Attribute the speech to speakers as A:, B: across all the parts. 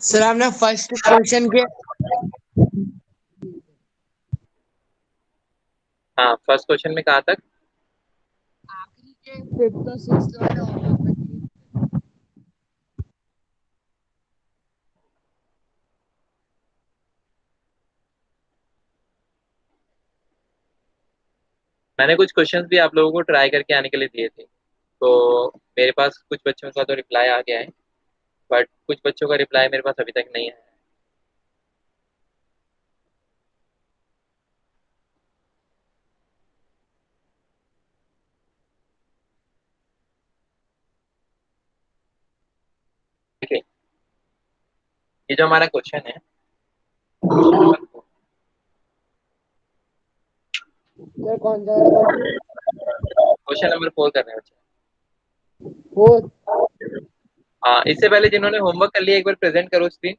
A: Sir हमने first question के
B: हाँ, फर्स्ट क्वेश्चन में कहाँ तक?
A: आखिरी के फिफ्थ और सिक्स्थ वाले होमवर्क में दिए।
B: मैंने कुछ क्वेश्चंस भी आप लोगों को ट्राई करके आने के लिए दिए थे, तो मेरे पास कुछ बच्चों का तो रिप्लाई आ गया है, बट कुछ बच्चों का रिप्लाई मेरे पास अभी तक नहीं है। देखिए, ये जो हमारा क्वेश्चन है,
A: सर कौन सा वाला क्वेश्चन?
B: क्वेश्चन नंबर 4 कर रहे हैं बच्चे।
A: फोर्थ।
B: हाँ, इससे पहले जिन्होंने होमवर्क कर लिया एक बार प्रेजेंट करो स्क्रीन।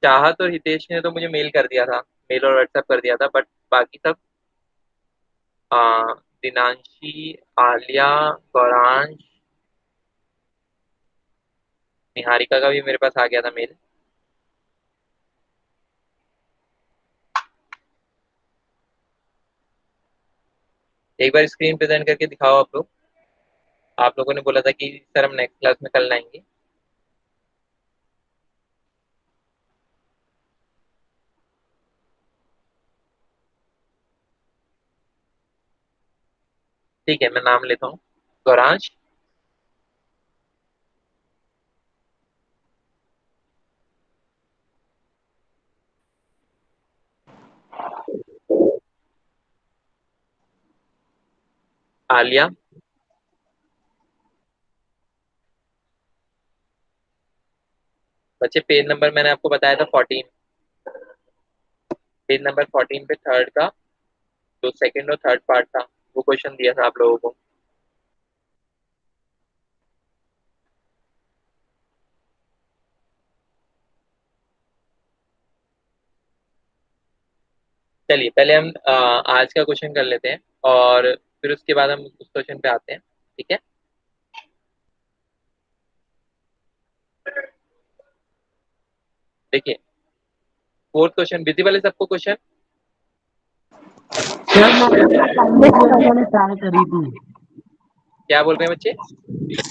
B: चाहत और हितेश ने तो मुझे मेल कर दिया था, मेल और व्हाट्सएप कर दिया था, बट बाकी सब दिनांशी, आलिया, गौरांश, निहारिका का भी मेरे पास आ गया था मेल। एक बार स्क्रीन प्रेजेंट करके दिखाओ आप लोग। आप लोगों ने बोला था कि सर हम नेक्स्ट क्लास में कल लाएंगे। ठीक है, मैं नाम लेता हूँ। गौरांश, आलिया, बच्चे पेज नंबर मैंने आपको बताया था 14। पेज नंबर 14 पे थर्ड का जो सेकंड और थर्ड पार्ट था, वो क्वेश्चन दिया था आप लोगों को। चलिए पहले हम आज का क्वेश्चन कर लेते हैं, और फिर उसके बाद हम उस क्वेश्चन पे आते हैं। ठीक है। देखिए, फोर्थ क्वेश्चन विजिबल है सबको क्वेश्चन?
A: सर मैंने ना पहले क्वेश्चन ट्राई करी थी।
B: क्या बोल रहे हैं बच्चे?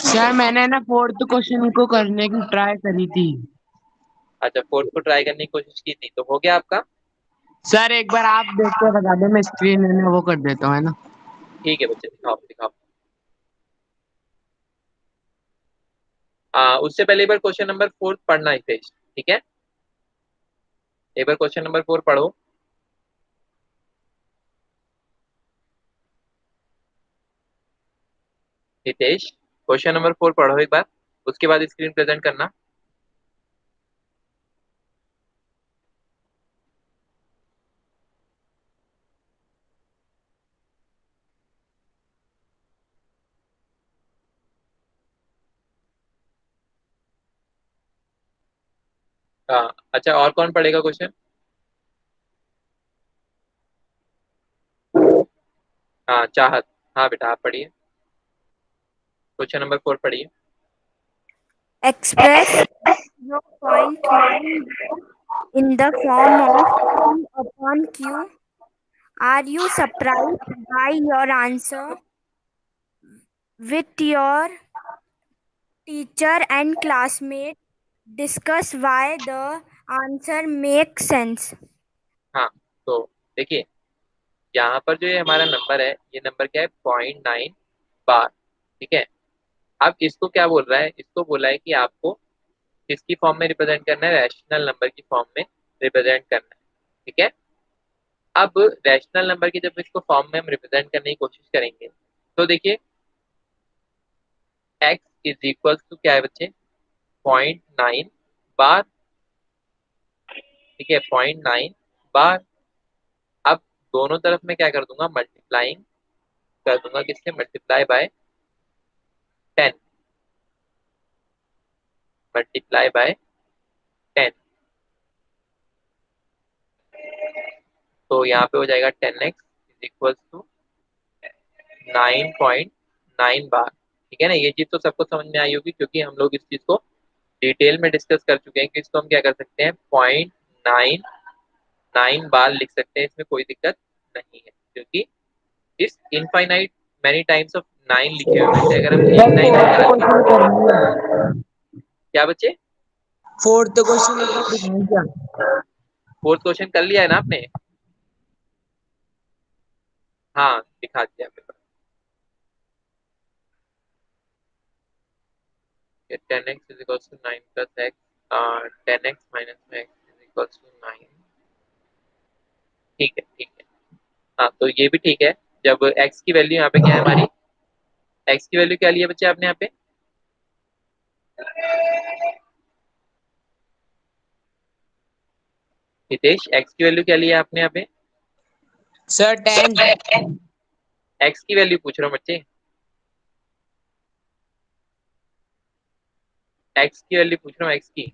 A: सर मैंने ना फोर्थ क्वेश्चन को करने की ट्राई करी थी।
B: अच्छा, फोर्थ को ट्राई करने की कोशिश की थी, तो हो गया आपका?
A: सर एक बार आप देख के बता दो, मैं स्क्रीन में वो कर देता हूँ, है ना?
B: ठीक है बच्चे, दिखाओ दिखाओ। उससे पहले एक बार क्वेश्चन नंबर 4 पढ़ना हितेश। ठीक है, एक बार क्वेश्चन नंबर 4 पढ़ो। हितेश, क्वेश्चन नंबर 4 पढ़ो एक बार, उसके बाद स्क्रीन प्रेजेंट करना। अच्छा, और कौन पढ़ेगा क्वेश्चन? हाँ, चाहत। हाँ बेटा, आप पढ़िए, क्वेश्चन नंबर 4 पढ़िए।
C: Express your point in the form of P upon Q. Are you surprised by your answer? With your teacher and classmate, discuss why the answer makes sense.
B: हाँ, तो देखिए, यहाँ पर जो ये हमारा नंबर है, ये नंबर क्या है? 0.9 बार। ठीक है। अब इसको क्या बोल रहा है? इसको बोला है कि आपको किसकी फॉर्म में रिप्रेजेंट करना है? रैशनल नंबर की फॉर्म में रिप्रेजेंट करना है। ठीक है। अब रैशनल नंबर की जब इसको फॉर्म में हम रिप्रेजेंट करने की कोशिश करेंगे, तो देखिए, x इज इक्वल टू क्या है बच्चे? 0.9 बार। ठीक है, 0.9 बार। अब दोनों तरफ में क्या कर दूंगा? मल्टीप्लाइंग कर दूंगा, किससे? Multiply by 10। Multiply by 10। तो यहाँ पे हो जाएगा 10x इज इक्वल टू 9.9 बार। ठीक है ना, ये चीज तो सबको समझ में आई होगी क्योंकि हम लोग इस चीज को डिटेल में डिस्कस कर चुके हैं कि इसको हम क्या कर सकते हैं, 0.99 बार लिख सकते हैं, इसमें कोई दिक्कत नहीं है क्योंकि इस इनफाइनाइट मैनी टाइम्स ऑफ 9 लिखे हुए में से अगर हम एक
A: सर
B: नाइन
A: फोर्थ
B: निकाल,
A: क्वेश्चन करनी है।
B: क्या बच्चे?
A: फोर्थ क्वेश्चन एक बार दिखाएं क्या?
B: फोर्थ क्वेश्चन कर लिया है ना आपने? हाँ दिखा दिया मेरे को। 10x is equals to 9 plus x, 10x minus x is equals to 9। ठीक है ठीक है, हाँ तो ये भी ठीक है। जब x की वैल्यू यहाँ पे क्या है हमारी, x की वैल्यू क्या ली है बच्चे आपने यहाँ पे? हितेश, x की वैल्यू क्या ली है आपने यहाँ पे?
A: सर 10।
B: x की वैल्यू पूछ रहा हूँ बच्चे, x की वैल्यू पूछ रहा हूँ, x की।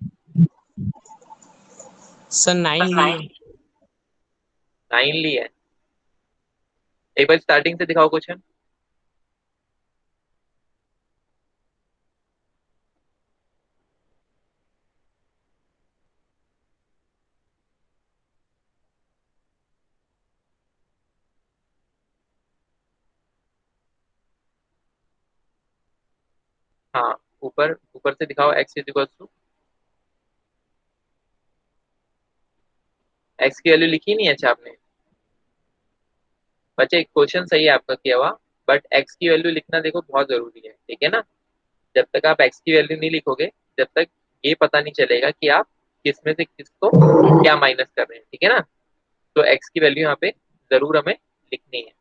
A: सर 9 ली है।
B: 9 ली है। एक बार स्टार्टिंग से दिखाओ क्वेश्चन। हाँ ऊपर ऊपर से दिखाओ, x is equal to, x की वैल्यू लिखी नहीं है अच्छा आपने? बच्चे क्वेश्चन सही है आपका किया हुआ, बट x की वैल्यू लिखना देखो बहुत जरूरी है, ठीक है ना। जब तक आप x की वैल्यू नहीं लिखोगे, जब तक ये पता नहीं चलेगा कि आप किस में से किसको क्या माइनस कर रहे हैं, ठीक है ना। तो x की वैल्यू यहाँ पे जरूर हमें लिखनी है।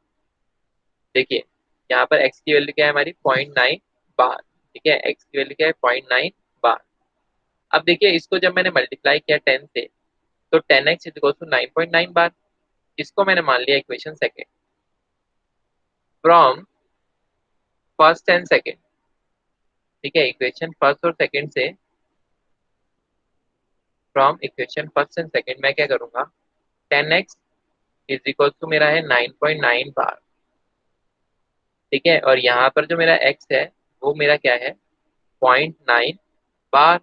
B: देखिए यहाँ पर x की वैल्यू क्या है हमारी, 0.9 बार। ठीक है, x की वैल्यू क्या है, 0.9 बार। अब देखिए इसको जब मैंने मल्टीप्लाई किया 10 से, तो 10x इज इक्वल टू 9.9 बार। इसको मैंने मान लिया equation second from first and second. ठीक है, इक्वेशन फर्स्ट और सेकेंड से, from equation first and second मैं क्या करूंगा, 10x इज इक्वल टू मेरा है 9.9 बार। ठीक है, और यहाँ पर जो मेरा x है वो मेरा क्या है, 0.9 बार,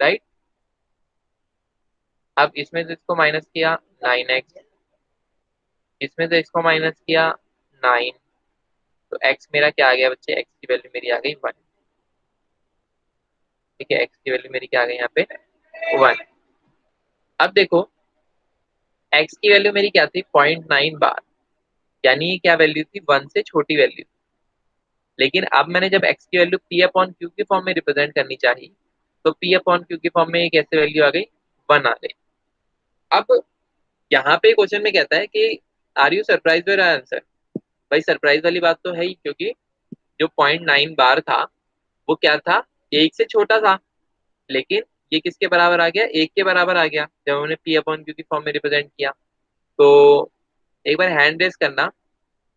B: राइट। अब इसमें से इसको माइनस किया 9x, इसमें से इसको माइनस किया 9, तो x मेरा क्या आ गया बच्चे, x की वैल्यू मेरी आ गई 1। ठीक है, x की वैल्यू मेरी क्या आ गई यहाँ पे, 1। अब देखो x की वैल्यू मेरी क्या थी, 0.9 बार, यानी ये क्या वैल्यू थी, 1 से छोटी वैल्यू। लेकिन अब मैंने जब x की वैल्यू p अपॉन q की फॉर्म में रिप्रेजेंट करनी चाहिए, तो p अपॉन q की फॉर्म में एक ऐसे वैल्यू आ गई, 1 आ गई। अब यहाँ पे क्वेश्चन में कहता है कि are you surprise with answer. भाई सरप्राइज वाली बात तो है ही, क्योंकि जो 0.9 बार था वो क्या था, एक से छोटा था, लेकिन ये किसके बराबर आ गया, एक के बराबर आ गया जब हमने p अपॉन क्यू की फॉर्म में रिप्रेजेंट किया। तो एक बार हैंड रेस करना,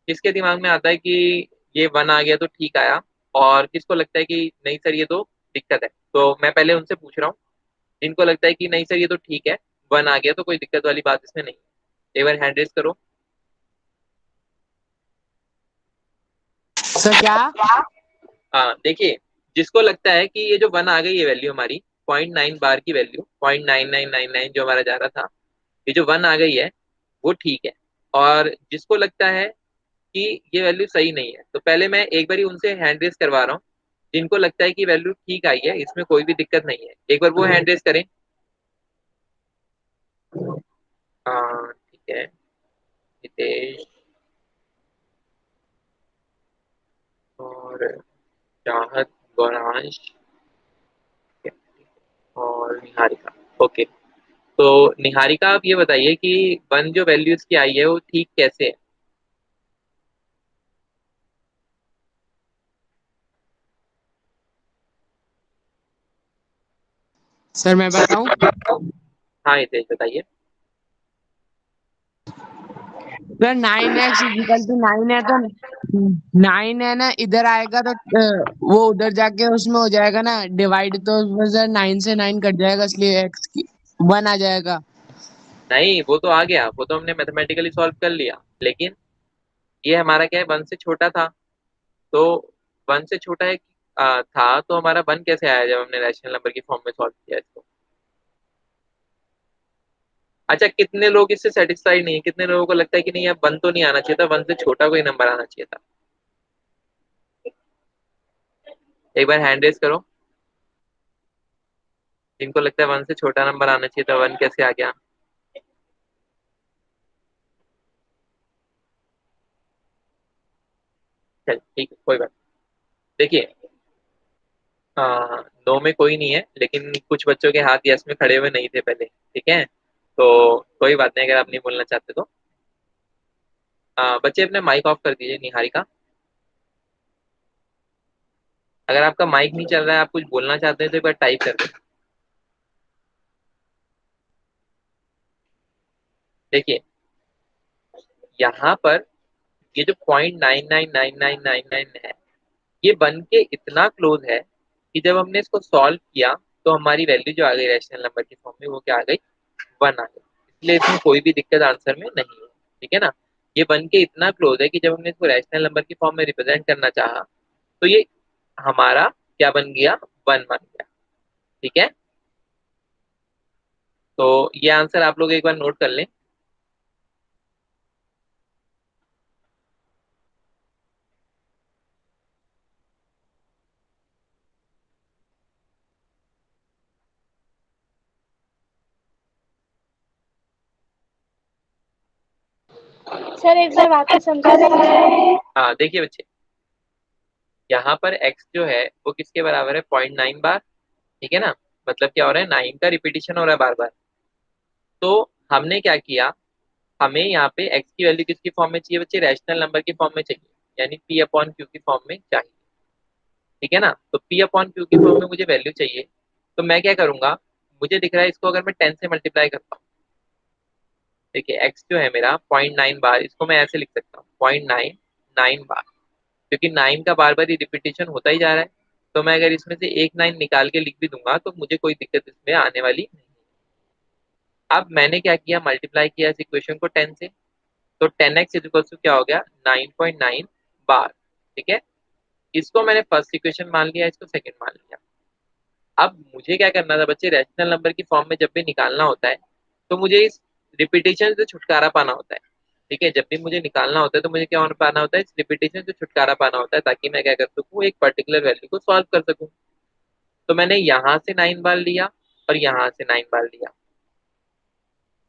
B: किसके दिमाग में आता है कि ये 1 आ गया तो ठीक आया, और किसको लगता है कि नहीं सर ये तो दिक्कत है। तो मैं पहले उनसे पूछ रहा हूँ जिनको लगता है कि नहीं सर ये तो ठीक है, 1 आ गया तो कोई दिक्कत वाली बात इसमें नहीं है। एक बार हैंड रेस करो।
A: सर क्या?
B: हाँ देखिए, जिसको लगता है कि ये जो 1 आ गई ये वैल्यू हमारी 0.9 बार की वैल्यू, 0.9999 जो हमारा जा रहा था, ये जो 1 आ गई है वो ठीक है। और जिसको लगता है कि ये वैल्यू सही नहीं है, तो पहले मैं एक बार उनसे हैंड रेस करवा रहा हूँ। जिनको लगता है कि वैल्यू ठीक आई है, इसमें कोई भी दिक्कत नहीं है, एक बार वो हैंड रेस करें। हाँ ठीक है, हितेश और चाहत, गौरांश और निहारिका। ओके, तो निहारिका आप ये बताइए कि 1 जो वैल्यू इसकी आई है वो ठीक कैसे है?
A: सर मैं बताऊं?
B: हाँ हितेश बताइए।
A: सर 9x इक्वल टू 9 है तो 9 है ना, इधर आएगा तो वो उधर जाके उसमें हो जाएगा ना डिवाइड, तो उसमें सर 9 से 9 कट जाएगा, इसलिए x की 1 आ जाएगा।
B: नहीं वो तो आ गया, वो तो हमने मैथमेटिकली सॉल्व कर लिया, लेकिन ये हमारा क्या है, 1 से छोटा था। तो 1 से छोटा है था, तो हमारा 1 कैसे आया जब हमने रैशनल नंबर की फॉर्म में सॉल्व किया इसको। अच्छा, कितने लोग इससे सेटिस्फाइड नहीं है, कितने लोगों को लगता है कि नहीं यार 1 तो नहीं आना चाहिए था, 1 से छोटा कोई नंबर आना चाहिए था। एक बार हैंड रेज करो जिनको लगता है 1 से छोटा नंबर आना चाहिए था, 1 कैसे आ गया। चल ठीक है, कोई बात नहीं। देखिए, नो में कोई नहीं है, लेकिन कुछ बच्चों के हाथ यस में खड़े हुए नहीं थे पहले, ठीक है, तो कोई बात नहीं अगर आप नहीं बोलना चाहते तो। बच्चे अपने माइक ऑफ कर दीजिए, निहारिका। अगर आपका माइक नहीं चल रहा है, आप कुछ बोलना चाहते हैं तो एक बार टाइप कर दें। देखिए, यहाँ पर ये जो 0.999999 है, ये बन के इतना क्लोज है कि जब हमने इसको सॉल्व किया तो हमारी वैल्यू जो आ गई रैशनल नंबर की फॉर्म में, वो क्या आ गई, 1 आ गई। इसलिए इसमें कोई भी दिक्कत आंसर में नहीं है, ठीक है ना। ये बन के इतना क्लोज है कि जब हमने इसको रैशनल नंबर की फॉर्म में रिप्रेजेंट करना चाहा तो ये हमारा क्या बन गया, 1 बन गया, ठीक है। तो ये आंसर आप लोग एक बार नोट कर लें।
D: सर एक बार वापस समझा सकते हैं?
B: हाँ देखिए बच्चे, यहाँ पर x जो है वो किसके बराबर है, 0.9 बार, ठीक है ना। मतलब क्या हो रहा है, 9 का रिपीटिशन हो रहा है बार बार। तो हमने क्या किया, हमें यहाँ पे x की वैल्यू किसकी फॉर्म में चाहिए बच्चे, रैशनल नंबर की फॉर्म में चाहिए, यानी p अपॉन क्यू की फॉर्म में चाहिए, ठीक है ना। तो p अपॉन क्यू की फॉर्म में मुझे वैल्यू चाहिए, तो मैं क्या करूंगा, मुझे दिख रहा है इसको अगर मैं 10 से मल्टीप्लाई करता हूँ, देखिए x जो है मेरा 0.9 बार, इसको मैं ऐसे लिख सकता हूँ 0.99 बार, क्योंकि 9 का बार बार ही रिपीटिशन होता ही जा रहा है। तो मैं अगर इसमें से एक 9 निकाल के लिख भी दूंगा तो मुझे कोई दिक्कत इसमें आने वाली नहीं। अब मैंने क्या किया, मल्टीप्लाई किया इस इक्वेशन को 10 से, तो 10x इक्वल टू क्या हो गया, 9.9 बार, ठीक है। इसको मैंने फर्स्ट इक्वेशन मान लिया, इसको सेकंड मान लिया। अब मुझे क्या करना था बच्चे, रैशनल नंबर की फॉर्म में जब भी निकालना होता है तो मुझे इस रिपीटिशन से छुटकारा पाना होता है, ठीक है। जब भी मुझे निकालना होता है तो मुझे क्या होना पाना होता है, इस रिपीटिशन से छुटकारा पाना होता है, ताकि मैं क्या कर सकूँ, एक पर्टिकुलर वैल्यू को सॉल्व कर सकूँ। तो मैंने यहाँ से 9 बार लिया और यहाँ से 9 बार लिया।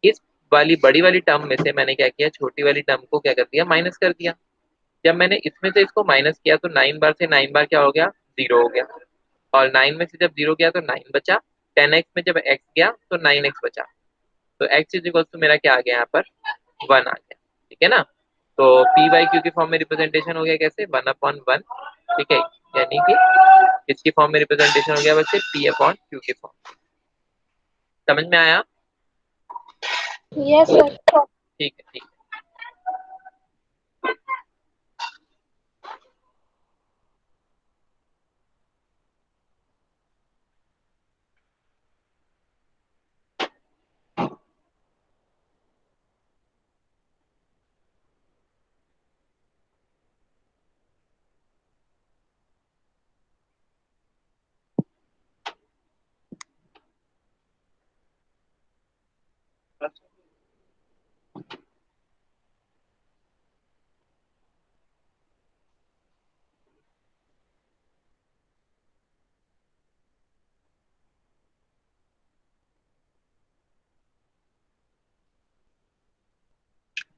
B: इस वाली बड़ी वाली टर्म में से मैंने क्या किया, छोटी वाली टर्म को क्या कर दिया, माइनस कर दिया। जब मैंने इसमें से इसको माइनस किया तो 9 बार से 9 बार क्या हो गया, 0 हो गया। और 9 में से जब 0 गया तो 9 बचा। 10x में जब x गया तो 9x बचा। तो x इज इक्वल टू मेरा क्या आ गया, यहाँ पर 1 आ गया, ठीक है ना। तो p बाई क्यू की फॉर्म में रिप्रेजेंटेशन हो गया कैसे, 1/1, ठीक है। यानी कि इसकी फॉर्म में रिप्रेजेंटेशन हो गया बच्चे p अपॉन क्यू की फॉर्म। समझ में आया?
D: Yes sir.
B: ठीक है, ठीक है।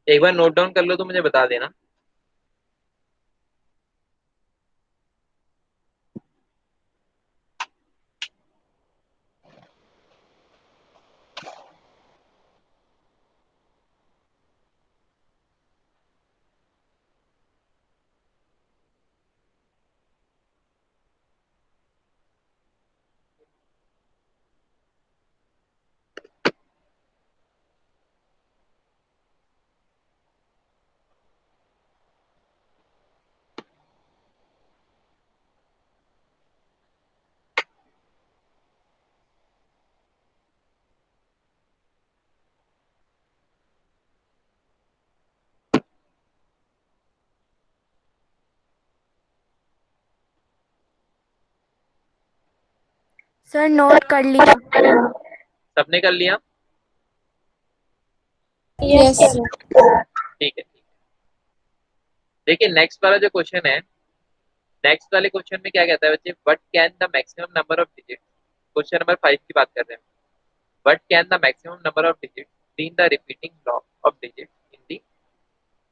B: एक बार नोट डाउन कर लो तो मुझे बता देना।
C: सर नोट कर लिया।
B: सबने कर लिया?
D: Yes sir.
B: ठीक है। देखिए नेक्स्ट वाला जो क्वेश्चन है, नेक्स्ट वाले क्वेश्चन में क्या कहता है बच्चे, what can the maximum number of digit, question number 5 की बात कर रहे हैं, what can the maximum number of digit in the repeating block of digit in the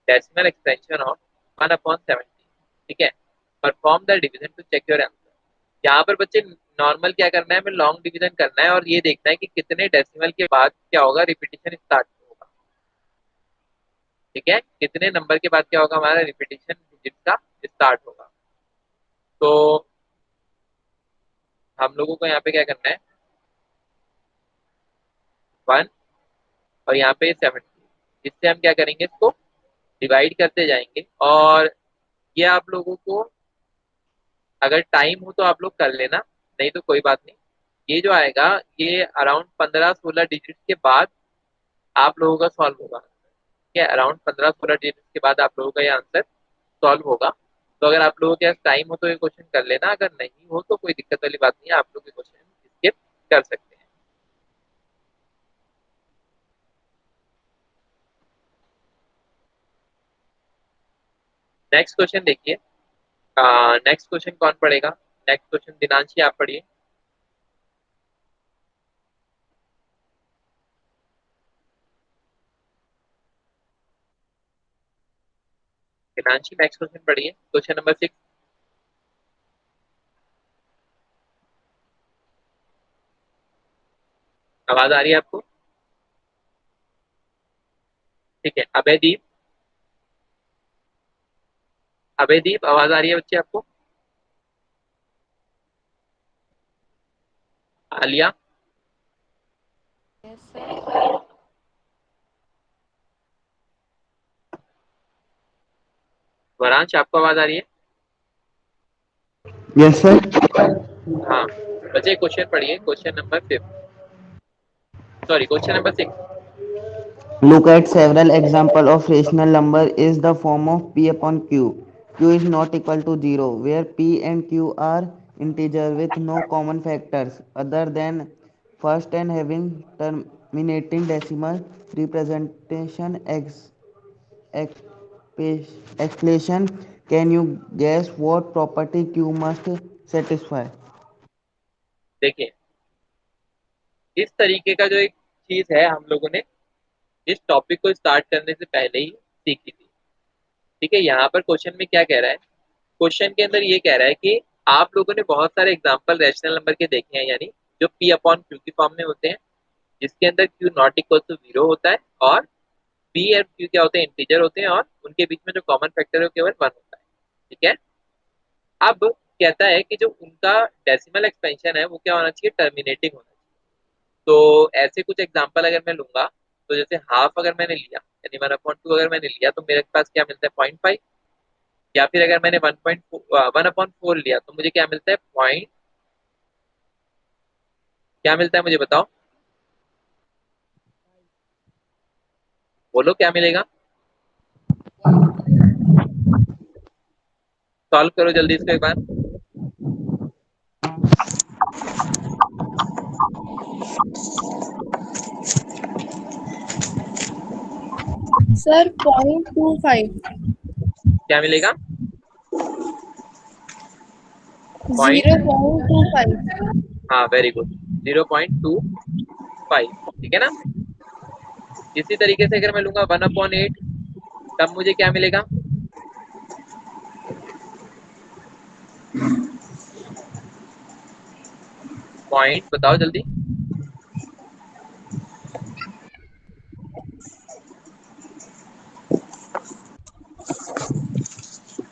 B: decimal extension of 1/17। ठीक है, perform the division to check your answer. यहाँ पर बच्चे नॉर्मल क्या करना है, हमें लॉन्ग डिवीजन करना है और ये देखना है कि कितने डेसिमल के बाद क्या होगा, रिपीटिशन स्टार्ट होगा। ठीक है, कितने नंबर के बाद क्या होगा, हमारा रिपीटिशन डिजिट का स्टार्ट होगा। तो हम लोगों को यहाँ पे क्या करना है, 1 और यहाँ पे 70, इससे हम क्या करेंगे, इसको डिवाइड करते जाएंगे। और ये आप लोगों को अगर टाइम हो तो आप लोग कर लेना, नहीं तो कोई बात नहीं। ये जो आएगा ये अराउंड 15-16 डिजिट के बाद आप लोगों का सॉल्व होगा। ठीक है, अराउंड 15-16 डिजिट के बाद आप लोगों का ये आंसर सॉल्व होगा। तो अगर आप लोगों के पास टाइम हो तो ये क्वेश्चन कर लेना, अगर नहीं हो तो कोई दिक्कत वाली बात नहीं है, आप लोग ये क्वेश्चन स्किप कर सकते हैं। नेक्स्ट क्वेश्चन देखिए, नेक्स्ट क्वेश्चन कौन पढ़ेगा? नेक्स्ट क्वेश्चन दिनांशी आप पढ़िए। दिनांशी नेक्स्ट क्वेश्चन पढ़िए, क्वेश्चन नंबर 6। आवाज आ रही है आपको? ठीक है, अभयदीप, अभयदीप आवाज आ रही है बच्चे आपको? आलिया, वरांश आपको आवाज आ रही है?
E: Yes sir.
B: हाँ बच्चे क्वेश्चन पढ़िए, question number 5, sorry question number 6।
E: Look at several example of rational number is the form of p upon q. Q is not equal to 0, where p and q are integer with no common factors other than first and having terminating decimal representation ex, expression. Can you guess what property q must satisfy?
B: देखिए इस तरीके का जो एक चीज है हम लोगों ने इस टॉपिक को स्टार्ट करने से पहले ही सीखी थी। ठीक है, यहाँ पर क्वेश्चन में क्या कह रहा है, क्वेश्चन के अंदर ये कह रहा है कि आप लोगों ने बहुत सारे एग्जांपल रैशनल नंबर के देखे हैं, यानी जो पी अपॉन क्यू की फॉर्म में होते हैं, जिसके अंदर क्यू नॉट इक्वल टू 0 होता है और पी और क्यू क्या होते हैं, इंटीजर होते हैं और उनके बीच में जो कॉमन फैक्टर है वो केवल 1 होता है। ठीक है, अब कहता है कि जो उनका डेसिमल एक्सपेंशन है वो क्या होना चाहिए, टर्मिनेटिंग होना चाहिए। तो ऐसे कुछ एग्जांपल अगर मैं लूंगा, तो जैसे हाफ अगर मैंने लिया यानी 1/2 अगर मैंने लिया तो मेरे पास क्या मिलता है, 0.5। या फिर अगर मैंने 1/4 लिया तो मुझे क्या मिलता है, पॉइंट, क्या मिलता है मुझे बताओ, बोलो क्या मिलेगा, सॉल्व करो जल्दी इसको एक बार।
D: सर 0.25।
B: क्या मिलेगा,
D: 0.25।
B: हाँ वेरी गुड, 0.25। ठीक है ना, इसी तरीके से अगर मैं लूंगा 1/8 तब मुझे क्या मिलेगा, पॉइंट बताओ जल्दी।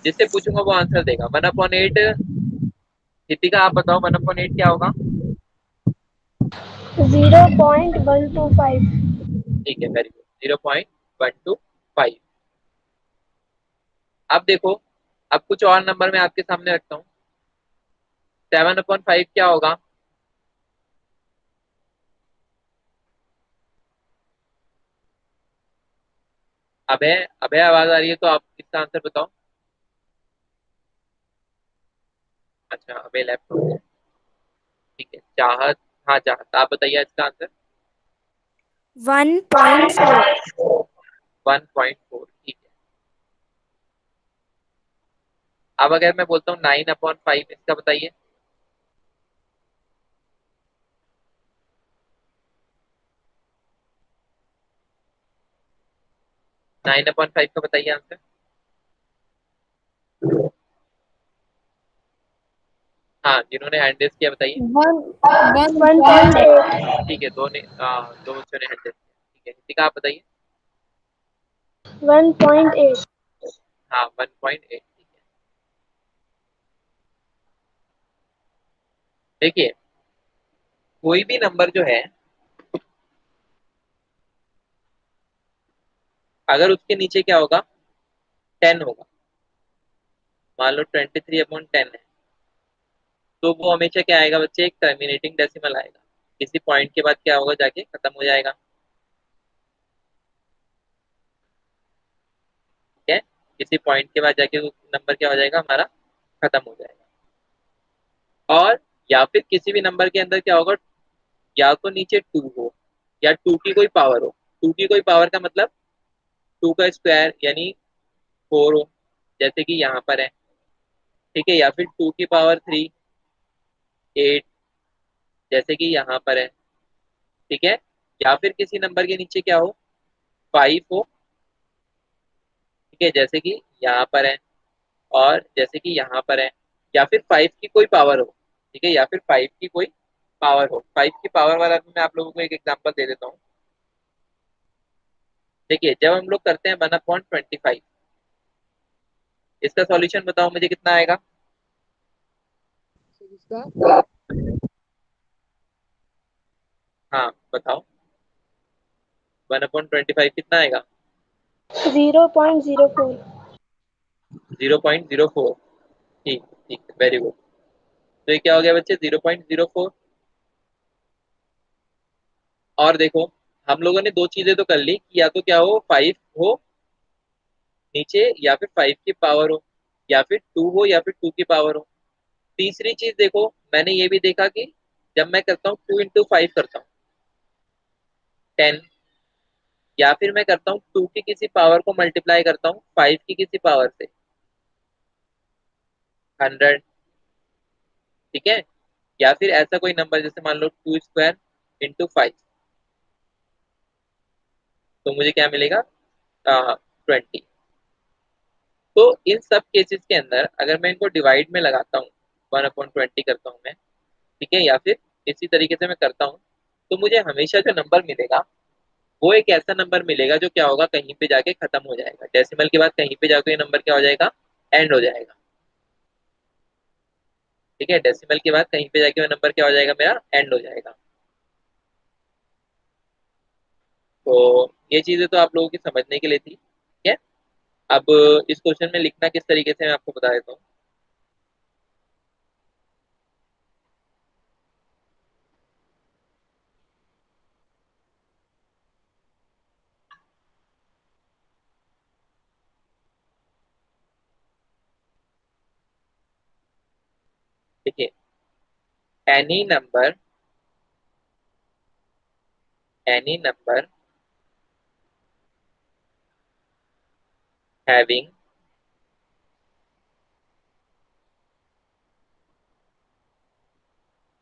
B: जिससे पूछूंगा वो आंसर देगा 1/8। दीपिका आप बताओ 1/8 क्या होगा?
D: 0.125।
B: ठीक है वेरी गुड, 0.125। अब देखो, अब कुछ और नंबर मैं आपके सामने रखता हूँ, 7/5 क्या होगा, अभय, अभय आवाज आ रही है तो आप इसका आंसर बताओ। अच्छा अभय लैपटॉप, ठीक है, चाहत, हाँ चाहत, आप बताइए इसका आंसर।
C: 1.4।
B: 1.4, ठीक है। अब अगर मैं बोलता हूँ 9/5, इसका बताइए। 9/5 का बताइए आंसर। हाँ, जिन्होंने हैंड रेस किया बताइए।
D: 1.8।
B: ठीक है, दो बच्चों ने हैंड रेस किया। ठीक है, ठीक है, आप बताइए।
D: 1.8।
B: हाँ, 1.8, ठीक है। देखिए, कोई भी नंबर जो है, अगर उसके नीचे क्या होगा, 10 होगा। मान लो 23/10 है, तो वो हमेशा क्या आएगा बच्चे, एक टर्मिनेटिंग डेसिमल आएगा। किसी पॉइंट के बाद क्या होगा, जाके खत्म हो जाएगा। ठीक है, किसी पॉइंट के बाद जाके वो नंबर क्या हो जाएगा हमारा, खत्म हो जाएगा। और या फिर किसी भी नंबर के अंदर क्या होगा, या तो नीचे 2 हो, या 2 की कोई पावर हो। 2 की कोई पावर का मतलब 2 का स्क्वायर यानी 4 हो, जैसे कि यहाँ पर है। ठीक है, या फिर 2 की पावर 3, 8, जैसे कि यहाँ पर है। ठीक है, या फिर किसी नंबर के नीचे क्या हो, 5 हो। ठीक है, जैसे कि यहाँ पर है, और जैसे कि यहाँ पर है। या फिर 5 की कोई पावर हो। ठीक है, या फिर 5 की कोई पावर हो। 5 की पावर वाला मैं आप लोगों को एक एग्जांपल दे देता हूँ। देखिए, जब हम लोग करते हैं 1/25, इसका सॉल्यूशन बताओ मुझे कितना आएगा।
A: इसका
B: हाँ बताओ, 1/25 कितना आएगा।
D: 0.04।
B: 0.04, ठीक, ठीक, वेरी गुड। तो ये क्या हो गया बच्चे, 0.04। और देखो, हम लोगों ने दो चीजें तो कर ली कि या तो क्या हो, 5 हो नीचे, या फिर 5 की पावर हो, या फिर 2 हो, या फिर 2 की पावर हो। तीसरी चीज देखो, मैंने ये भी देखा कि जब मैं करता हूँ 2 × 5 करता हूँ 10, या फिर मैं करता हूँ 2 की किसी पावर को मल्टीप्लाई करता हूँ 5 की किसी पावर से, 100। ठीक है, या फिर ऐसा कोई नंबर जैसे मान लो 2² × 5, तो मुझे क्या मिलेगा, 20। तो इन सब केसेस के अंदर अगर मैं इनको डिवाइड में लगाता हूँ, 1/20 करता हूँ मैं। ठीक है, या फिर इसी तरीके से मैं करता हूँ, तो मुझे हमेशा जो नंबर मिलेगा, वो एक ऐसा नंबर मिलेगा जो क्या होगा, कहीं पे जाके खत्म हो जाएगा। डेसिमल के बाद कहीं पे जाके ये नंबर क्या हो जाएगा, एंड हो जाएगा। ठीक है, डेसिमल के बाद कहीं पे जाके वो नंबर क्या हो जाएगा, मेरा एंड हो जाएगा। तो ये चीजें तो आप लोगों की समझने के लिए थी। ठीक है, अब इस क्वेश्चन में लिखना किस तरीके से मैं आपको बता देता हूँ। देखिए, any number, any number having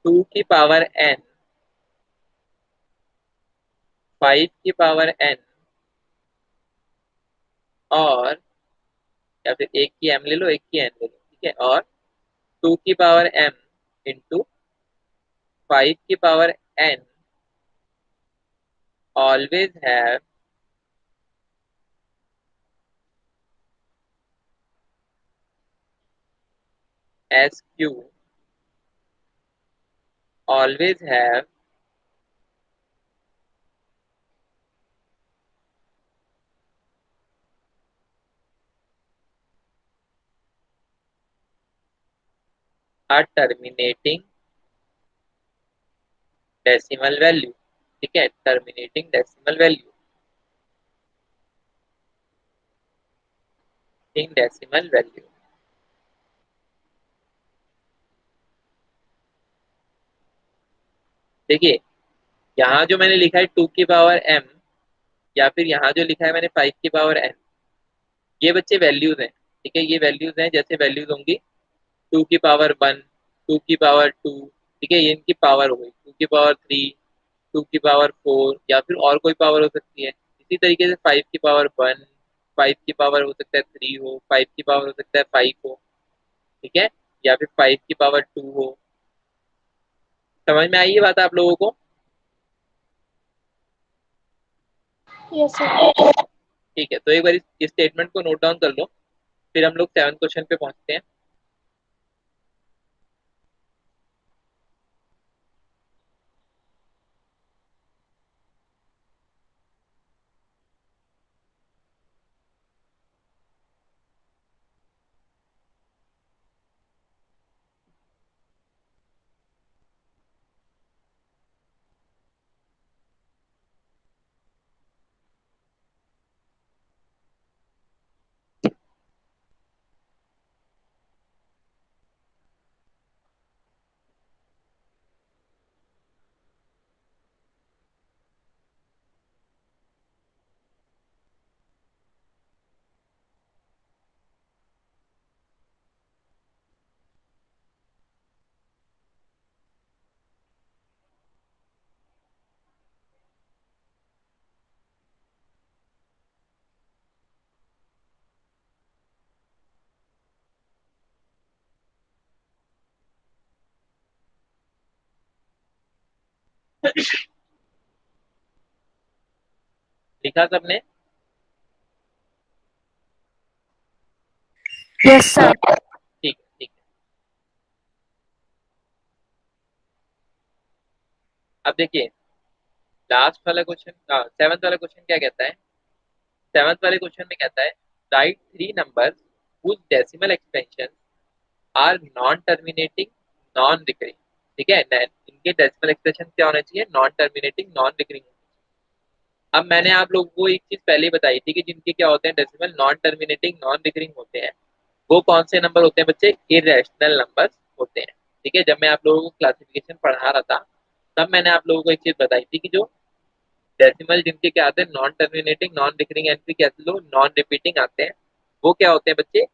B: 2 की पावर n, 5 की पावर n, और या फिर एक की m ले लो, एक की n ले लो। ठीक है, और 2 की पावर m इंटू 5 की power n always have SQ, always have a terminating decimal value। ठीक है, terminating decimal value, decimal value. देखिए यहाँ जो मैंने लिखा है 2 की पावर m, या फिर यहाँ जो लिखा है मैंने 5 की पावर n, ये बच्चे वैल्यूज हैं। ठीक है, ये वैल्यूज हैं, जैसे वैल्यूज होंगी 2 की पावर 1, 2 की पावर 2, ठीक है, ये इनकी पावर हो गई, 2 की पावर 3, 2 की पावर 4, या फिर और कोई पावर हो सकती है। इसी तरीके से 5 की पावर 1, 5 की पावर हो सकता है 3 हो, 5 की पावर हो सकता है 5 हो, ठीक है, या फिर 5 की पावर 2 हो। समझ में आई ये बात आप लोगों को?
D: Yes sir.
B: ठीक है, तो एक बार इस स्टेटमेंट को नोट डाउन कर लो, फिर हम लोग 7 क्वेश्चन पे पहुंचते हैं। लिखा सबने?
C: Yes sir.
B: ठीक है, ठीक है। अब देखिए लास्ट वाला क्वेश्चन, 7th वाला क्वेश्चन क्या कहता है? 7th वाले क्वेश्चन में कहता है right 3 numbers whose decimal extension are non terminating non recurring. ठीक है, इनके डेसिमल एक्सप्रेशन क्या होना चाहिए? Non terminating non recurring. अब मैंने आप लोगों को एक चीज पहले ही बताई थी कि जिनके क्या होते हैं, decimal non terminating non recurring होते हैं, वो कौन से नंबर होते हैं बच्चे? इरेशनल नंबर्स होते हैं। ठीक है, जब मैं आप लोगों को क्लासिफिकेशन पढ़ा रहा था तब मैंने आप लोगों को एक चीज बताई थी कि जो डेसिमल जिनके क्या आते हैं, non terminating non recurring and फिर कैसे लोग नॉन रिपीटिंग आते हैं, वो क्या होते हैं बच्चे?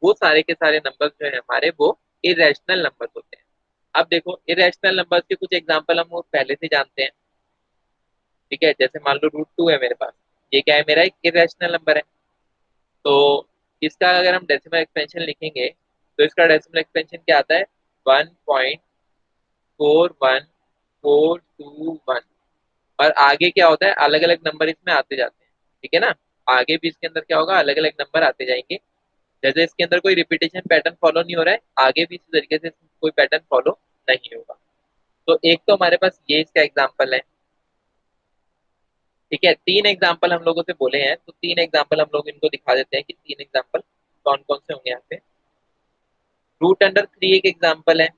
B: वो सारे के सारे नंबर जो है हमारे वो इरेशनल नंबर होते हैं। अब देखो इरेशनल नंबर्स के कुछ एग्जांपल हम लोग पहले से जानते हैं। ठीक है, जैसे मान लो √2 है मेरे पास, ये क्या है? मेरा एक इरेशनल नंबर है। तो इसका अगर हम डेसिमल एक्सपेंशन लिखेंगे तो इसका डेसिमल एक्सपेंशन क्या आता है? 1.41421। और आगे क्या होता है? अलग अलग नंबर इसमें आते जाते हैं। ठीक है ना, आगे भी इसके अंदर क्या होगा? अलग अलग नंबर आते जाएंगे। जैसे इसके अंदर कोई रिपीटेशन पैटर्न फॉलो नहीं हो रहा है, आगे भी इसी तरीके से कोई पैटर्न फॉलो नहीं होगा। तो एक तो हमारे पास ये इसका एग्जाम्पल है। ठीक है, 3 एग्जाम्पल हम लोगों से बोले हैं, तो 3 एग्जाम्पल हम लोग इनको दिखा देते हैं कि 3 एग्जाम्पल कौन कौन से होंगे यहाँ पे। √3 एक एग्जाम्पल है।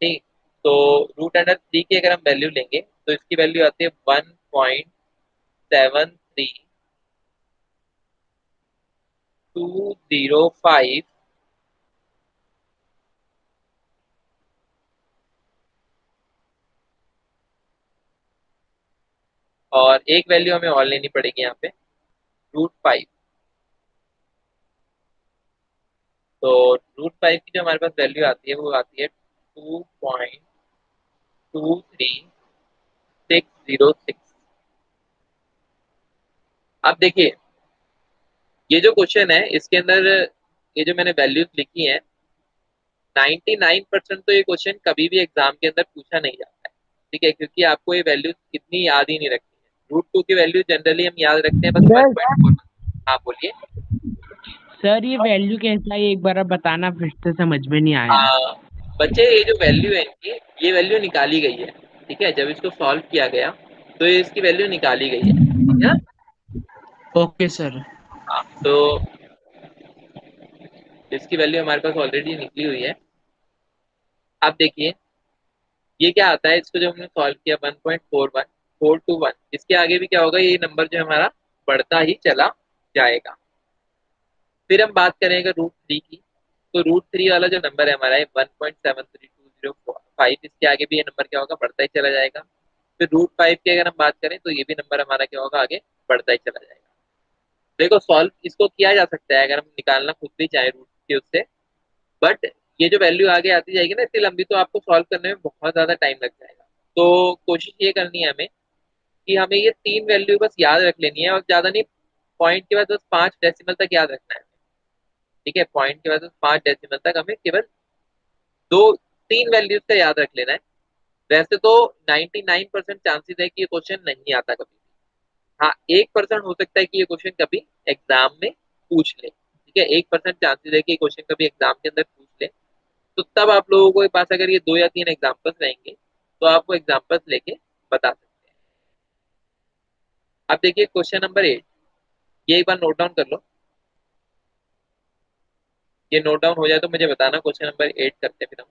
B: ठीक, तो √3 की अगर हम वैल्यू लेंगे तो इसकी वैल्यू आती है 1.73205। और एक वैल्यू हमें और लेनी पड़ेगी यहाँ पे, √5। तो √5 की जो हमारे पास वैल्यू आती है वो आती है 2.23606। अब देखिए ये जो क्वेश्चन है इसके अंदर ये जो मैंने वैल्यूज लिखी है, 99% तो ये क्वेश्चन कभी भी एग्जाम के अंदर पूछा नहीं जाता है। ठीक है, क्योंकि आपको ये वैल्यूज इतनी याद ही नहीं रखनी है। √2 की वैल्यू जनरली हम याद रखते हैं बस
A: सर
B: 1.4। हाँ बोलिए।
A: सर ये वैल्यू कैसा है, एक बार आप बताना, फिर से समझ में नहीं आया।
B: बच्चे ये जो वैल्यू है इनकी, ये वैल्यू निकाली गई है। ठीक है, जब इसको सॉल्व किया गया तो ये इसकी वैल्यू निकाली गई है। ठीक है ना?
A: Okay sir.
B: हाँ, तो इसकी वैल्यू हमारे पास ऑलरेडी निकली हुई है। अब देखिए ये क्या आता है, इसको जब हमने सॉल्व किया 1.41421, इसके आगे भी क्या होगा? ये नंबर जो है हमारा बढ़ता ही चला जाएगा। फिर हम बात करेंगे √3 की, तो √3 वाला जो नंबर है हमारा 1.73205, जो 5 इसके आगे भी ये नंबर क्या होगा, बढ़ता ही चला जाएगा। फिर √5 की अगर हम बात करें तो ये भी नंबर हमारा क्या होगा, आगे बढ़ता ही चला जाएगा। देखो सॉल्व इसको किया जा सकता है अगर हम निकालना खुद भी चाहे रूट के उससे, बट ये जो वैल्यू आगे आती जाएगी ना इतनी लंबी, तो आपको सॉल्व करने में बहुत ज्यादा टाइम लग जाएगा। तो कोशिश ये करनी है हमें कि हमें ये 3 वैल्यू बस याद रख लेनी है, और ज्यादा नहीं, पॉइंट के बाद बस 5 डेसिमल तक याद रखना है। ठीक है, पॉइंट के बाद बस 5 डेसिमल तक हमें केवल 2-3 वैल्यूज का याद रख लेना है। वैसे तो 99% चांसेस है कि ये क्वेश्चन नहीं आता कभी। हाँ, 1% हो सकता है कि ये क्वेश्चन कभी एग्जाम में पूछ ले। ठीक है, 1% चांसेस है कि ये क्वेश्चन कभी एग्जाम के अंदर पूछ ले। तो तब आप लोगों के पास अगर ये 2 या 3 एग्जाम्पल्स रहेंगे तो आप वो एग्जाम्पल्स लेके बता सकते हैं। अब देखिए क्वेश्चन नंबर 8, ये एक बार नोट डाउन कर लो। ये नोट डाउन हो जाए तो मुझे बताना। क्वेश्चन नंबर 8 करते हैं फिर हम।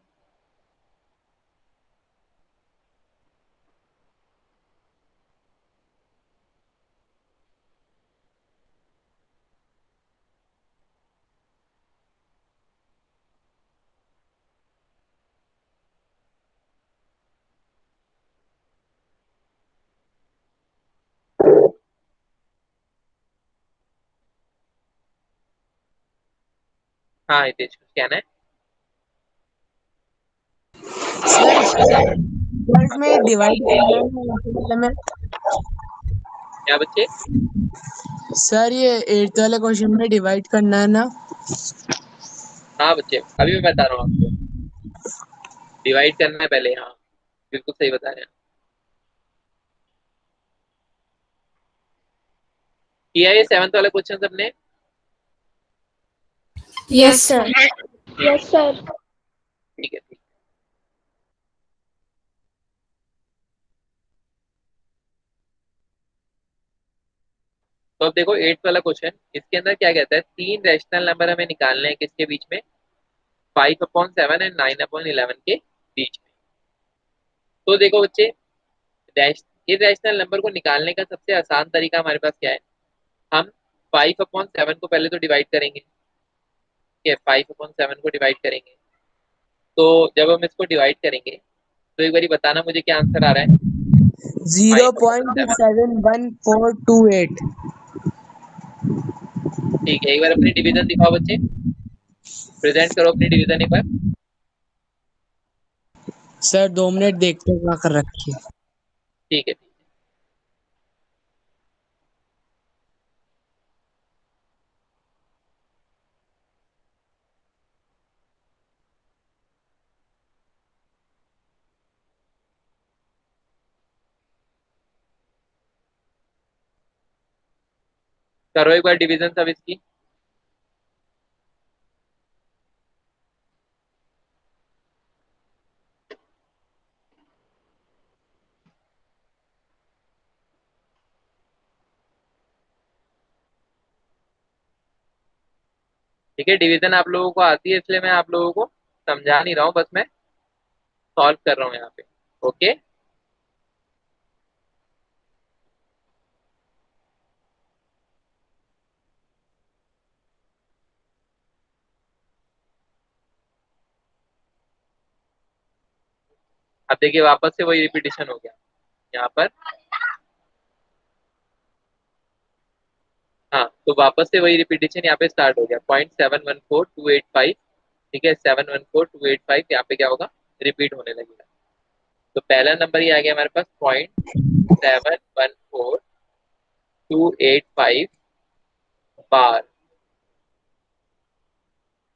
B: हाँ हितेश, कुछ कहना है?
A: सर इसमें डिवाइड करना है मतलब में।
B: क्या बच्चे?
A: सर ये 8th वाले क्वेश्चन में डिवाइड करना है ना?
B: हाँ बच्चे, अभी मैं बता रहा हूँ आपको, डिवाइड करना है पहले। हाँ बिल्कुल सही बता रहे हैं। किया ये 7th वाला क्वेश्चन सबने?
C: Yes sir.
D: Yes sir.
B: ठीक है, ठीक। तो अब देखो 8th वाला क्वेश्चन, इसके अंदर क्या कहता है, 3 रैशनल नंबर हमें निकालने हैं किसके बीच में, 5/7 एंड 9/11 के बीच में। तो देखो बच्चे, इरेशनल नंबर को निकालने का सबसे आसान तरीका हमारे पास क्या है, हम 5/7 को पहले तो डिवाइड करेंगे। ठीक है, 5/7 को डिवाइड करेंगे। तो जब हम इसको डिवाइड करेंगे तो एक बारी बताना मुझे क्या आंसर आ रहा है। 5/7।
A: 0.71428।
B: ठीक है, एक बार अपनी डिवीजन दिखाओ बच्चे, प्रेजेंट करो अपनी डिवीजन एक बार।
A: सर 2 मिनट देखते हुए क्या कर रखी है।
B: ठीक है, करो एक बार डिवीजन सब इसकी। ठीक है, डिवीजन आप लोगों को आती है, इसलिए मैं आप लोगों को समझा नहीं रहा हूँ, बस मैं सॉल्व कर रहा हूँ यहाँ पे। ओके, अब देखिए वापस से वही रिपीटेशन हो गया यहाँ पर। हाँ, तो वापस से वही रिपीटेशन यहाँ पे स्टार्ट हो गया, 0.714285। ठीक है, 714285 यहाँ पे क्या होगा, रिपीट होने लगेगा। तो पहला नंबर ये आ गया हमारे पास 0.714285 बार।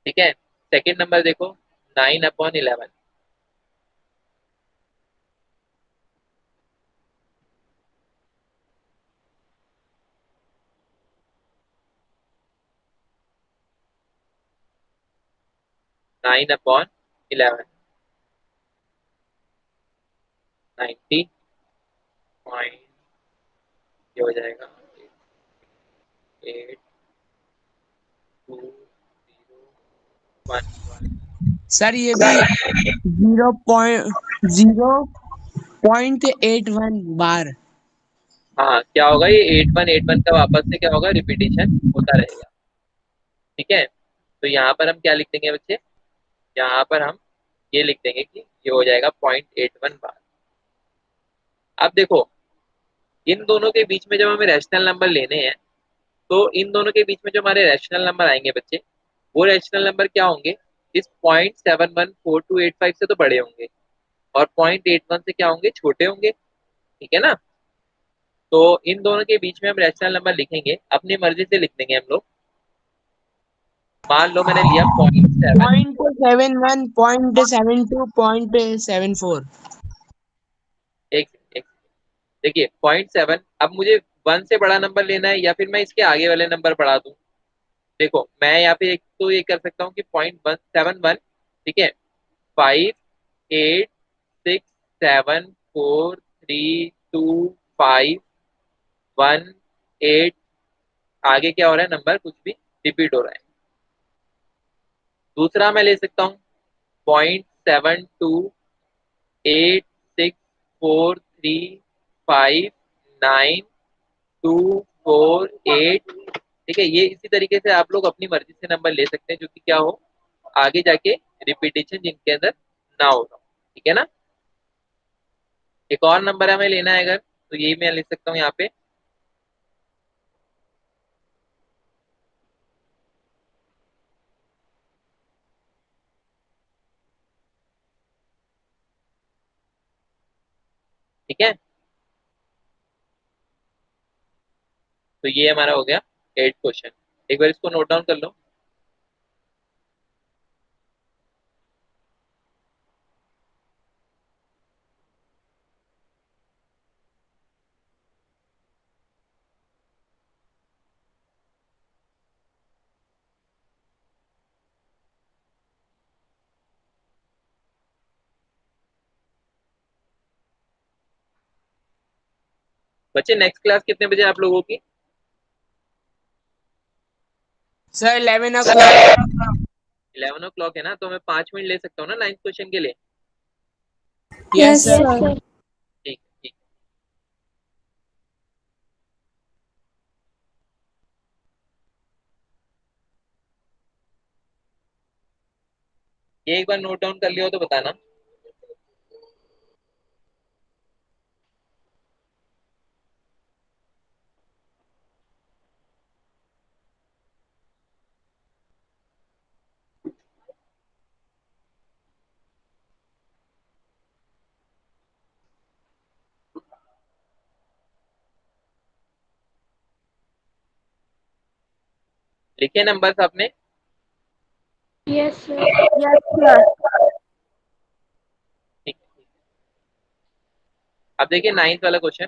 B: ठीक है, सेकेंड नंबर देखो 9/11। 9/11 90 पॉइंट, ये हो जाएगा 8201।
A: सर ये भी 0.81 बार।
B: हाँ, क्या होगा, ये 8181 का वापस से क्या होगा, रिपीटेशन होता रहेगा। ठीक है, तो यहाँ पर हम क्या लिख देंगे बच्चे, यहाँ पर हम ये लिख देंगे कि ये हो जाएगा 0.81 बार। अब देखो, इन दोनों के बीच में जब हमें रैशनल नंबर लेने हैं, तो इन दोनों के बीच में जो हमारे रैशनल नंबर आएंगे बच्चे, वो रैशनल नंबर क्या होंगे, इस 0.714285 से तो बड़े होंगे, और 0.81 से क्या होंगे, छोटे होंगे। ठीक है ना। तो इन दोनों के बीच में हम रैशनल नंबर लिखेंगे, अपनी मर्जी से लिख देंगे हम लोग। मान लो मैंने लिया 0.7।
A: 0.71, 0.72, 0.74।
B: एक देखिए 0.7, अब मुझे 1 से बड़ा नंबर लेना है या फिर मैं इसके आगे वाले नंबर बढ़ा दूं। देखो मैं यहाँ पे एक तो ये कर सकता हूँ कि 0.171, ठीक है, 5, 8, 6, 7, 4, 3, 2, 5, 1, 8, आगे क्या हो रहा है, नंबर कुछ भी रिपीट हो रहा है। दूसरा मैं ले सकता हूँ 0.72, 8, 6, 4, 3, 5, 9, 2, 4, 8। ठीक है, ये इसी तरीके से आप लोग अपनी मर्जी से नंबर ले सकते हैं जो कि क्या हो, आगे जाके रिपीटेशन जिनके अंदर ना हो। ठीक है ना। एक और नंबर हमें लेना है अगर, तो यही मैं लिख सकता हूँ यहाँ पे। ठीक है, तो ये हमारा हो गया 8 क्वेश्चन। एक बार इसको नोट डाउन कर लो। बच्चे नेक्स्ट क्लास कितने बजे आप लोगों की?
A: Sir 11 o'clock।
B: 11 o'clock है ना, तो मैं 5 मिनट ले सकता हूँ ना 9th क्वेश्चन के लिए?
A: Yes
D: yes
A: sir.
D: सर।
B: ठीक ठीक। ये एक बार नोट डाउन कर लिया हो तो बताना। लिखे नंबर्स आपने?
D: Yes sir.
C: Yes, sir.
B: ठीक ठीक। अब देखिए 9th वाला क्वेश्चन।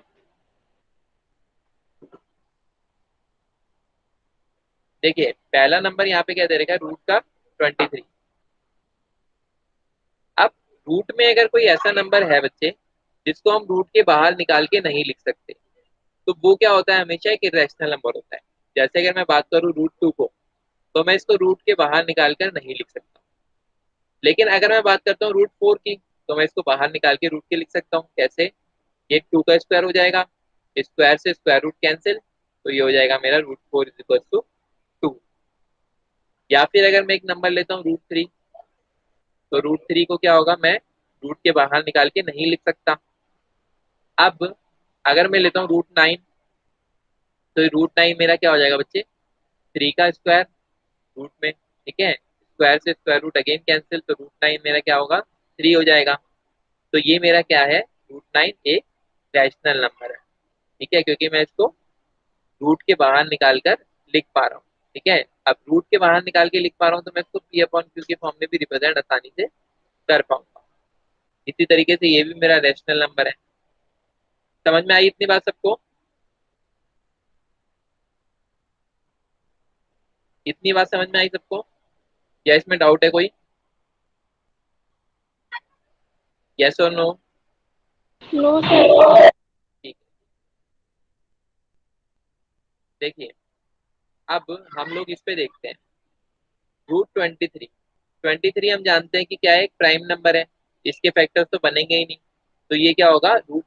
B: देखिए पहला नंबर यहाँ पे क्या दे रखा है, रूट का 23। अब रूट में अगर कोई ऐसा नंबर है बच्चे जिसको हम रूट के बाहर निकाल के नहीं लिख सकते, तो वो क्या होता है, हमेशा एक इरेशनल नंबर होता है। जैसे अगर मैं बात करूँ रूट 2 को, तो मैं इसको रूट के बाहर निकाल कर नहीं लिख सकता। लेकिन अगर मैं बात करता हूँ रूट 4 की, तो मैं इसको बाहर निकाल के रूट के लिख सकता हूँ। कैसे? ये 2 का स्क्वायर हो जाएगा, स्क्वायर से स्क्वायर रूट कैंसिल, तो ये हो जाएगा मेरा रूट 4 = 2। या फिर अगर मैं एक नंबर लेता हूँ रूट 3, तो रूट 3 को क्या होगा, मैं रूट के बाहर निकाल के नहीं लिख सकता। अब अगर मैं लेता हूँ रूट 9, तो रूट 9 मेरा क्या हो जाएगा बच्चे, 3 का स्क्वायर रूट में, ठीक है, स्क्वायर से स्क्वायर रूट अगेन कैंसिल, तो रूट 9 मेरा क्या होगा, 3 हो जाएगा। तो ये मेरा क्या है, रूट 9 एक रैशनल नंबर है। ठीक है, क्योंकि मैं इसको रूट के बाहर निकाल कर लिख पा रहा हूँ। ठीक है, अब रूट के बाहर निकाल के लिख पा रहा हूँ, तो मैं इसको P/Q के फॉर्म में भी रिप्रेजेंट आसानी से कर पाऊंगा। इसी तरीके से ये भी मेरा रैशनल नंबर है। समझ में आई इतनी बात सबको? इतनी बात समझ में आई सबको, या इसमें डाउट है कोई? यस और नो?
D: No sir.
B: ठीक है। देखिए अब हम लोग इस पे देखते हैं रूट 23। हम जानते हैं कि क्या है, एक प्राइम नंबर है, इसके फैक्टर्स तो बनेंगे ही नहीं। तो ये क्या होगा, रूट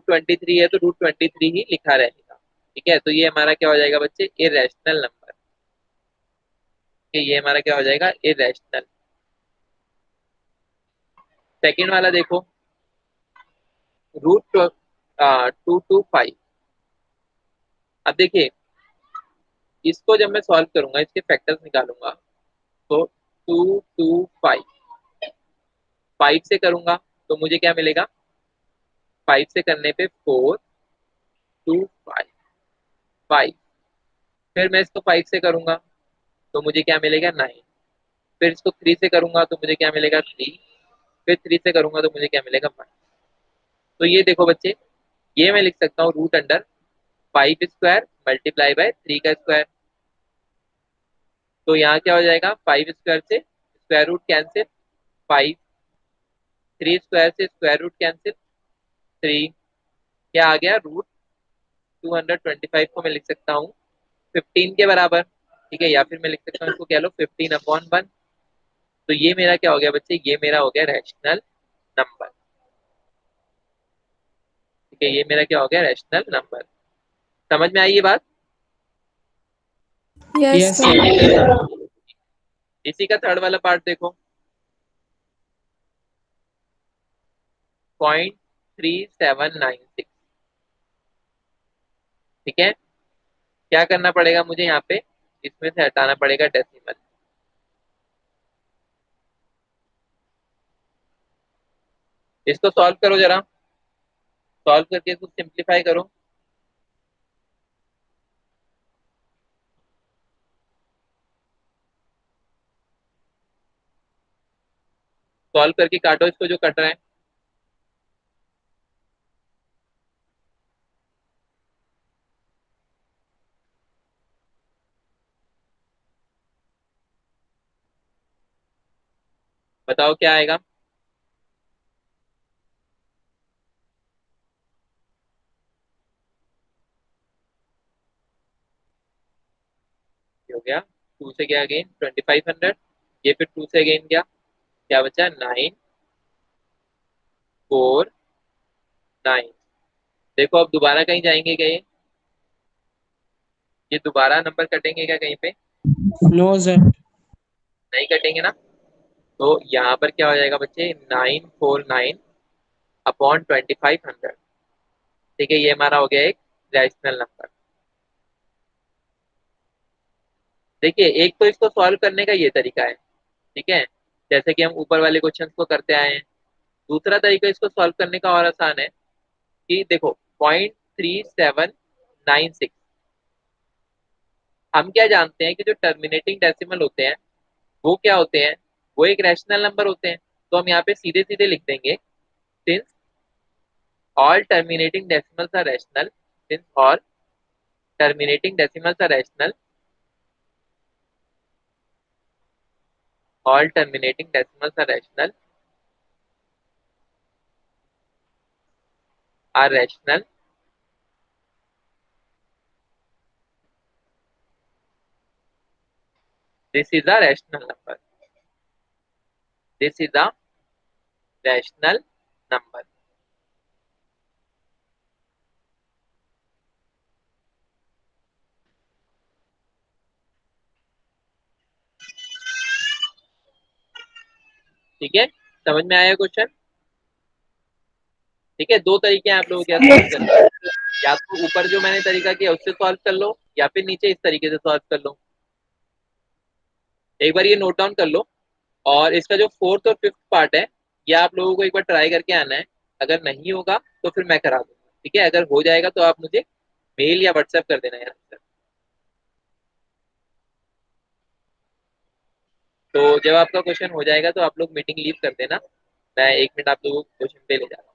B: 23 है तो रूट 23 ही लिखा रहेगा। ठीक है, तो ये हमारा क्या हो जाएगा बच्चे, इरेशनल नंबर। ये हमारा क्या हो जाएगा, इरेशनल। सेकेंड वाला देखो, √225। अब देखिए इसको जब मैं सॉल्व करूंगा, इसके फैक्टर्स निकालूंगा, तो 225 5 से करूंगा तो मुझे क्या मिलेगा, 5 से करने पे 4 2 5 5। फिर मैं इसको 5 से करूंगा तो मुझे क्या मिलेगा, 9। फिर इसको 3 से करूंगा तो मुझे क्या मिलेगा, 3। फिर 3 से करूंगा तो मुझे क्या मिलेगा, 1। तो ये देखो बच्चे, ये मैं लिख सकता हूँ √5² मल्टीप्लाई बाय 3 का स्क्वायर। तो यहाँ क्या हो जाएगा, 5 स्क्वायर से स्क्वायर रूट कैंसिल, 5। 3 स्क्वायर से स्क्वायर रूट कैंसिल, 3। क्या आ गया, √225 को मैं लिख सकता हूँ 15 के बराबर। ठीक है, या फिर मैं लिख सकता हूँ इसको कह लो 15/1। तो ये मेरा क्या हो गया बच्चे, ये मेरा हो गया रैशनल नंबर। ठीक है, ये मेरा क्या हो गया, रैशनल नंबर। समझ में आई ये बात?
A: Yes sir.
B: इसी का थर्ड वाला पार्ट देखो, 0.3796। ठीक है, क्या करना पड़ेगा मुझे यहाँ पे, इसमें से हटाना पड़ेगा डेसिमल। इसको सॉल्व करो जरा, सॉल्व करके इसको सिंप्लीफाई करो। सॉल्व करके काटो इसको जो कट रहा है। बताओ क्या आएगा। ये हो गया 2 से गया अगेन 2500, ये फिर 2 से अगेन गया, क्या बचा, 949। देखो अब दोबारा कहीं जाएंगे क्या ये दोबारा नंबर कटेंगे क्या कहीं पे,
A: नो सर।
B: नहीं कटेंगे ना। तो यहाँ पर क्या हो जाएगा बच्चे, 949/2500। ठीक है, ये हमारा हो गया एक रैशनल नंबर। देखिए एक तो इसको सॉल्व करने का ये तरीका है, ठीक है, जैसे कि हम ऊपर वाले क्वेश्चन को करते आए हैं। दूसरा तरीका इसको सॉल्व करने का और आसान है कि देखो 0.3796, हम क्या जानते हैं कि जो टर्मिनेटिंग डेसिमल होते हैं वो क्या होते हैं, वो एक रैशनल नंबर होते हैं। तो हम यहाँ पे सीधे सीधे लिख देंगे, since all terminating decimals are rational, since all terminating decimals are rational, all terminating decimals are rational, this is a rational number, this is a rational number। ठीक है, समझ में आया क्वेश्चन। ठीक है, दो तरीके हैं आप लोगों के सॉल्व करने के, या तो ऊपर जो मैंने तरीका किया उससे सॉल्व कर लो, या फिर नीचे इस तरीके से सॉल्व कर लो। एक बार ये नोट डाउन कर लो, और इसका जो फोर्थ और फिफ्थ पार्ट है ये आप लोगों को एक बार ट्राई करके आना है। अगर नहीं होगा तो फिर मैं करा दूंगा, ठीक है। अगर हो जाएगा तो आप मुझे मेल या व्हाट्सएप कर देना यार। तो जब आपका क्वेश्चन हो जाएगा तो आप लोग मीटिंग लीव कर देना, मैं 1 मिनट आप लोगों को क्वेश्चन पे ले जा रहा हूँ।